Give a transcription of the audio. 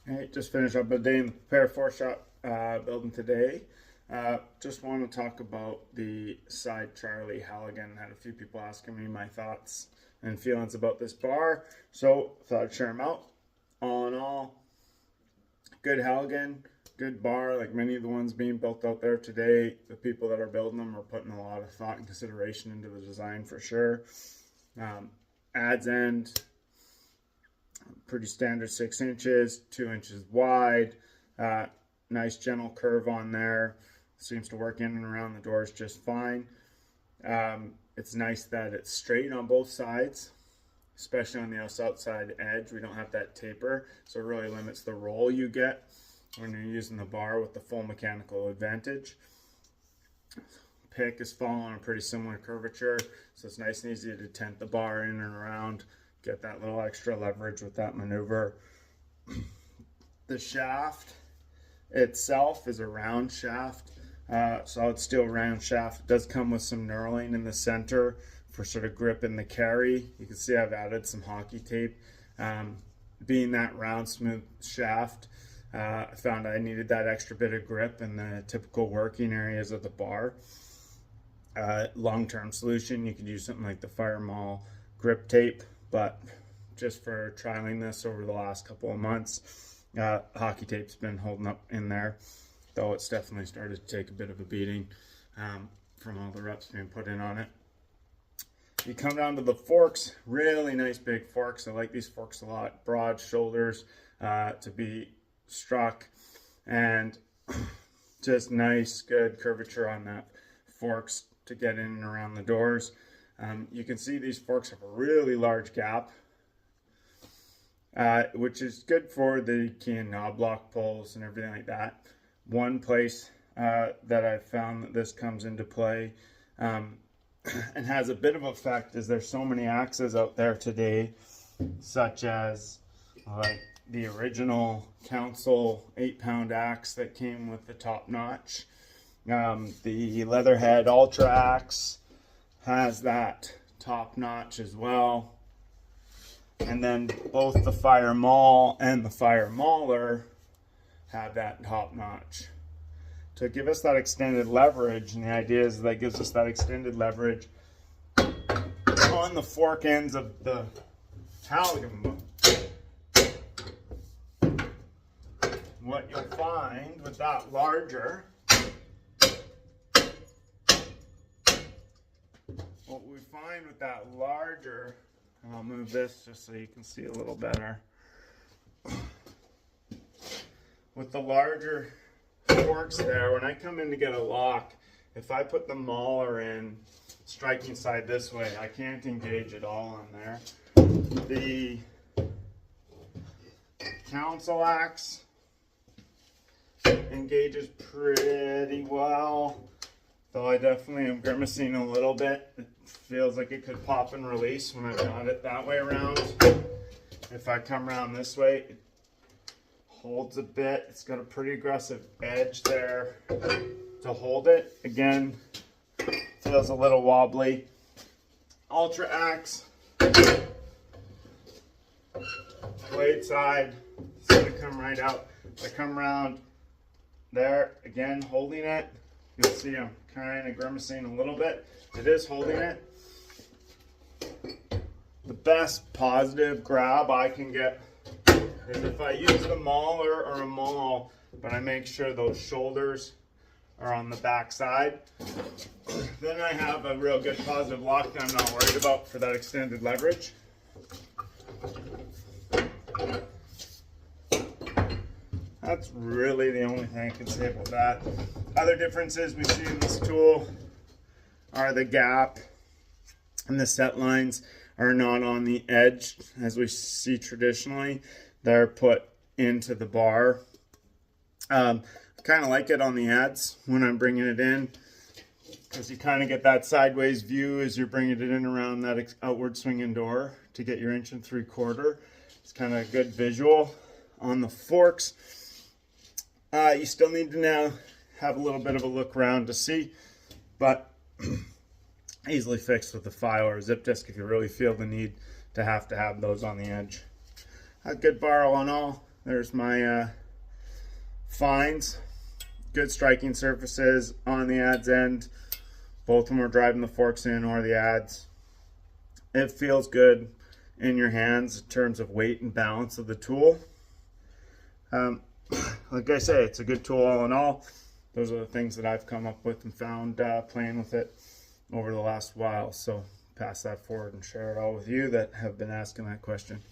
Hey, just finished up a day in the Prepare For shop building today. Just want to talk about the Side Charlie Halligan. Had a few people asking me my thoughts and feelings about this bar, so thought I'd share them out. All in all, good Halligan, good bar. Like many of the ones being built out there today, the people that are building them are putting a lot of thought and consideration into the design for sure. Adz end, pretty standard 6 inches, 2 inches wide. Nice gentle curve on there. Seems to work in and around the doors just fine. It's nice that it's straight on both sides, especially on the outside edge. We don't have that taper, so it really limits the roll you get when you're using the bar with the full mechanical advantage. Pick is following a pretty similar curvature, so it's nice and easy to tent the bar in and around, get that little extra leverage with that maneuver. The shaft itself is a round shaft, solid steel round shaft. It does come with some knurling in the center for sort of grip in the carry. You can see I've added some hockey tape. Being that round smooth shaft, I found I needed that extra bit of grip in the typical working areas of the bar. Long-term solution, you could use something like the Fire Mall grip tape, but just for trialing this over the last couple of months, hockey tape's been holding up in there, though it's definitely started to take a bit of a beating from all the reps being put in on it. You come down to the forks, really nice big forks. I like these forks a lot. Broad shoulders to be struck, and just nice, good curvature on that forks to get in and around the doors. You can see these forks have a really large gap, which is good for the key and knob lock pulls and everything like that. One place that I've found that this comes into play and has a bit of effect is there's so many axes out there today, such as like the original Council 8-pound axe that came with the top notch. The Leatherhead Ultra axe has that top notch as well, and then both the Fire Mall and the Fire Mauler have that top notch to give us that extended leverage. And the idea is that gives us that extended leverage on the fork ends of the halligan. What you'll find with that larger, and I'll move this just so you can see a little better. With the larger forks there, when I come in to get a lock, if I put the mauler in striking side this way, I can't engage at all on there. The Council axe engages pretty well, though I definitely am grimacing a little bit. It feels like it could pop and release when I've got it that way around. If I come around this way, it holds a bit. It's got a pretty aggressive edge there to hold it. Again, feels a little wobbly. Ultra axe, blade side, it's gonna come right out. I come around there, again holding it. You'll see I'm kind of grimacing a little bit. It is holding it. The best positive grab I can get is if I use the mauler or a maul, but I make sure those shoulders are on the back side. Then I have a real good positive lock that I'm not worried about for that extended leverage. That's really the only thing I can say about that. Other differences we see in this tool are the gap and the set lines are not on the edge as we see traditionally. They're put into the bar. I kind of like it on the adz when I'm bringing it in, because you kind of get that sideways view as you're bringing it in around that outward swinging door to get your 1 3/4. It's kind of a good visual. On the forks, you still need to now have a little bit of a look around to see, but easily fixed with a file or a zip disk if you really feel the need to have those on the edge. A good bar all in all. There's my fines. Good striking surfaces on the adze end. Both of them are driving the forks in or the adze. It feels good in your hands in terms of weight and balance of the tool. Like I say, it's a good tool all in all. Those are the things that I've come up with and found playing with it over the last while. So pass that forward and share it all with you that have been asking that question.